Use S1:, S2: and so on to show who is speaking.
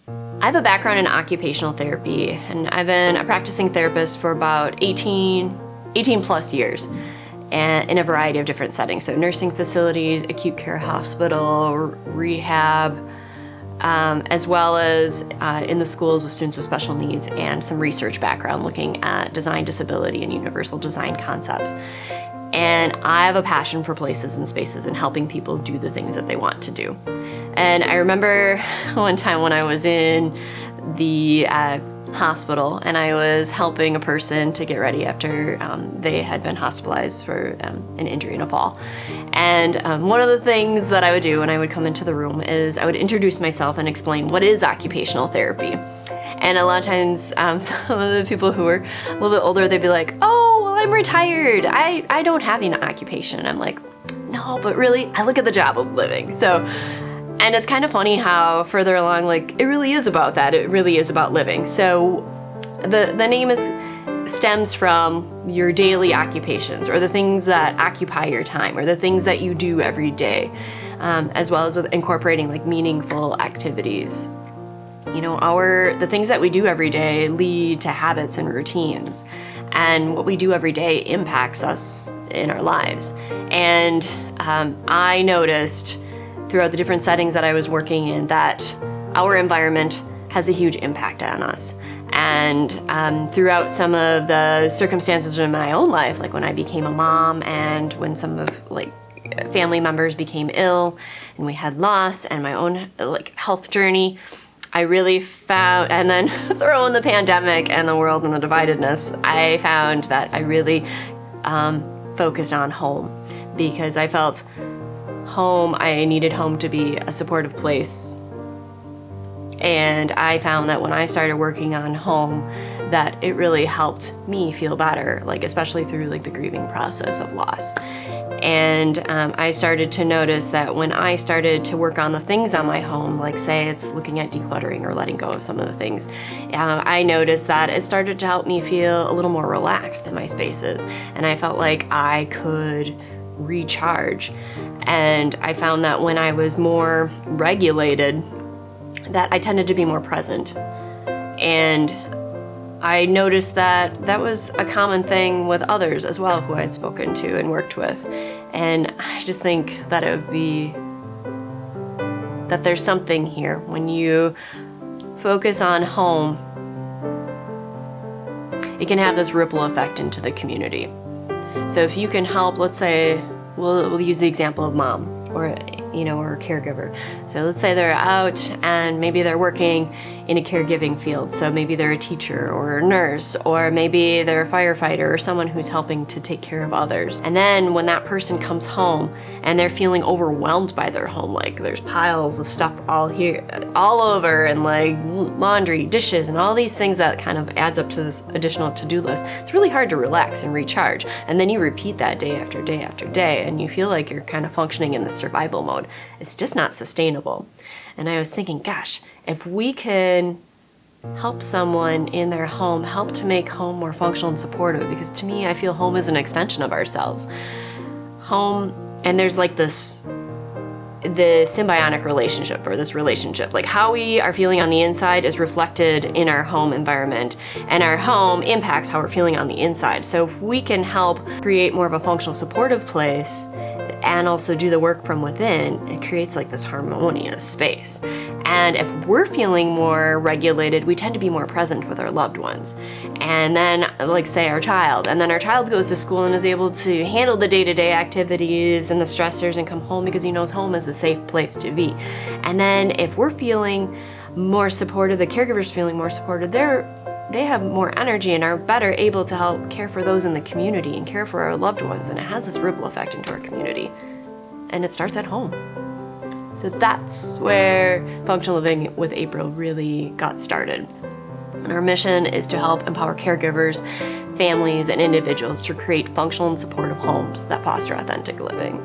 S1: I have a background in occupational therapy, and I've been a practicing therapist for about 18 plus years, and in a variety of different settings. So nursing facilities, acute care hospital, rehab, as well as in the schools with students with special needs, and some research background looking at design disability and universal design concepts. And I have a passion for places and spaces and helping people do the things that they want to do. And I remember one time when I was in the hospital and I was helping a person to get ready after they had been hospitalized for an injury in a fall. And one of the things that I would do when I would come into the room is I would introduce myself and explain what is occupational therapy. And a lot of times, some of the people who were a little bit older, they'd be like, "Oh, well, I'm retired. I don't have an occupation." And I'm like, "No, but really, I look at the job of living." So, and it's kind of funny how further along, like, it really is about that. It really is about living. So the name stems from your daily occupations, or the things that occupy your time, or the things that you do every day, as well as with incorporating like meaningful activities. You know, the things that we do every day lead to habits and routines, and what we do every day impacts us in our lives. And I noticed throughout the different settings that I was working in that our environment has a huge impact on us. And throughout some of the circumstances in my own life, like when I became a mom and when some of like family members became ill and we had loss, and my own like health journey, I really found, and then throw in the pandemic and the world and the dividedness, I found that I really focused on home, because I felt I needed home to be a supportive place. And I found that when I started working on home, that it really helped me feel better, like especially through like the grieving process of loss. And I started to notice that when I started to work on the things on my home, like say it's looking at decluttering or letting go of some of the things, I noticed that it started to help me feel a little more relaxed in my spaces. And I felt like I could recharge. And I found that when I was more regulated, that I tended to be more present. And I noticed that that was a common thing with others as well who I'd spoken to and worked with. And I just think that that there's something here. When you focus on home, it can have this ripple effect into the community. So if you can help, let's say, we'll use the example of mom, or a caregiver. So let's say they're out and maybe they're working in a caregiving field. So maybe they're a teacher or a nurse, or maybe they're a firefighter or someone who's helping to take care of others. And then when that person comes home and they're feeling overwhelmed by their home, like there's piles of stuff all over, and like laundry, dishes, and all these things that kind of adds up to this additional to-do list, it's really hard to relax and recharge. And then you repeat that day after day after day, and you feel like you're kind of functioning in the survival mode. It's just not sustainable. And I was thinking, gosh, if we can help someone in their home, help to make home more functional and supportive, because to me, I feel home is an extension of ourselves. Home, and there's like the symbiotic relationship, or this relationship, like how we are feeling on the inside is reflected in our home environment, and our home impacts how we're feeling on the inside. So if we can help create more of a functional, supportive place, and also do the work from within, it creates like this harmonious space. And if we're feeling more regulated, we tend to be more present with our loved ones. And then, like say our child, and then our child goes to school and is able to handle the day-to-day activities and the stressors and come home because he knows home is a safe place to be. And then if we're feeling more supported, the caregiver's feeling more supported, they have more energy and are better able to help care for those in the community and care for our loved ones. And it has this ripple effect into our community. And it starts at home. So that's where Functional Living with April really got started. And our mission is to help empower caregivers, families, and individuals to create functional and supportive homes that foster authentic living.